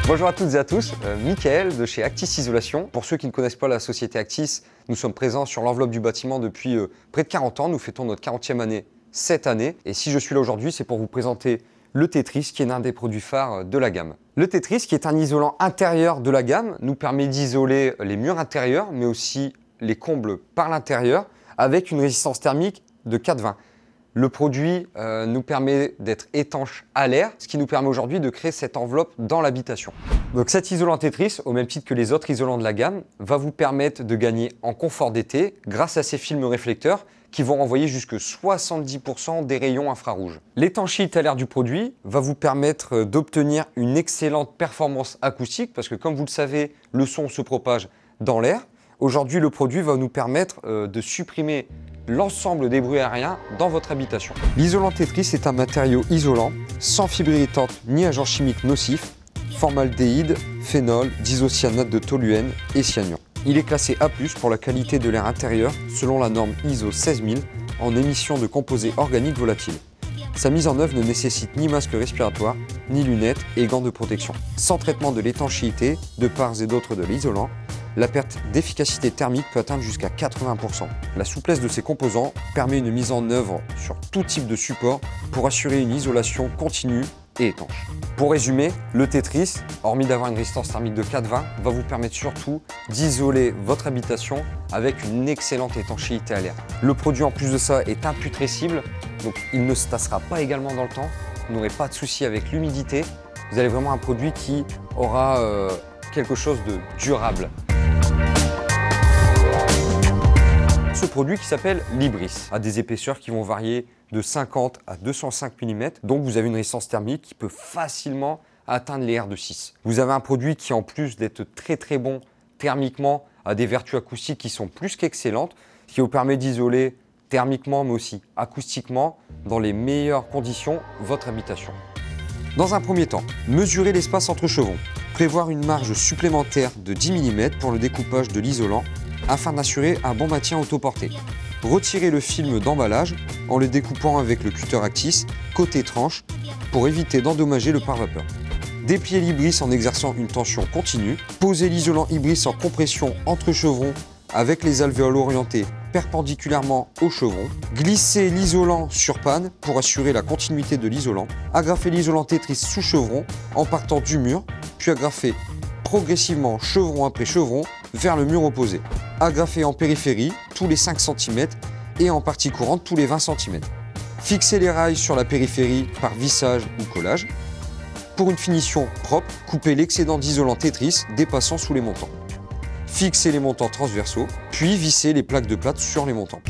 Bonjour à toutes et à tous, Mickaël de chez Actis Isolation. Pour ceux qui ne connaissent pas la société Actis, nous sommes présents sur l'enveloppe du bâtiment depuis près de 40 ans. Nous fêtons notre 40e année cette année. Et si je suis là aujourd'hui, c'est pour vous présenter le Tetris, qui est l'un des produits phares de la gamme. Le Tetris, qui est un isolant intérieur de la gamme, nous permet d'isoler les murs intérieurs, mais aussi les combles par l'intérieur, avec une résistance thermique de 4,20. Le produit nous permet d'être étanche à l'air, ce qui nous permet aujourd'hui de créer cette enveloppe dans l'habitation. Donc cet isolant Tetris, au même titre que les autres isolants de la gamme, va vous permettre de gagner en confort d'été grâce à ces films réflecteurs qui vont renvoyer jusque 70% des rayons infrarouges. L'étanchéité à l'air du produit va vous permettre d'obtenir une excellente performance acoustique parce que comme vous le savez, le son se propage dans l'air. Aujourd'hui, le produit va nous permettre de supprimer l'ensemble des bruits aériens dans votre habitation. L'isolant Tetris est un matériau isolant, sans fibre irritante ni agent chimique nocif, formaldéhyde, phénol, disocyanate de toluène et cyanure. Il est classé A+ pour la qualité de l'air intérieur selon la norme ISO 16000 en émission de composés organiques volatiles. Sa mise en œuvre ne nécessite ni masque respiratoire, ni lunettes et gants de protection. Sans traitement de l'étanchéité, de part et d'autre de l'isolant, la perte d'efficacité thermique peut atteindre jusqu'à 80%. La souplesse de ses composants permet une mise en œuvre sur tout type de support pour assurer une isolation continue et étanche. Pour résumer, le Tetris, hormis d'avoir une résistance thermique de 4,20, va vous permettre surtout d'isoler votre habitation avec une excellente étanchéité à l'air. Le produit en plus de ça est imputrescible, donc il ne se tassera pas également dans le temps, vous n'aurez pas de souci avec l'humidité, vous avez vraiment un produit qui aura quelque chose de durable. Ce produit qui s'appelle Libris a des épaisseurs qui vont varier de 50 à 205 mm, donc vous avez une résistance thermique qui peut facilement atteindre les R2.6. Vous avez un produit qui, en plus d'être très bon thermiquement, a des vertus acoustiques qui sont plus qu'excellentes, qui vous permet d'isoler thermiquement mais aussi acoustiquement dans les meilleures conditions votre habitation. Dans un premier temps, mesurez l'espace entre chevrons. Prévoir une marge supplémentaire de 10 mm pour le découpage de l'isolant afin d'assurer un bon maintien autoporté. Retirez le film d'emballage en le découpant avec le cutter Actis côté tranche pour éviter d'endommager le pare-vapeur. Dépliez l'Ibris en exerçant une tension continue. Posez l'isolant Ibris en compression entre chevrons avec les alvéoles orientées perpendiculairement au chevron. Glissez l'isolant sur panne pour assurer la continuité de l'isolant. Agrafez l'isolant Tetris sous chevron en partant du mur, puis agrafez progressivement chevron après chevron vers le mur opposé. Agrafez en périphérie tous les 5 cm et en partie courante tous les 20 cm. Fixez les rails sur la périphérie par vissage ou collage. Pour une finition propre, coupez l'excédent d'isolant Tetris dépassant sous les montants. Fixez les montants transversaux, puis vissez les plaques de plâtre sur les montants.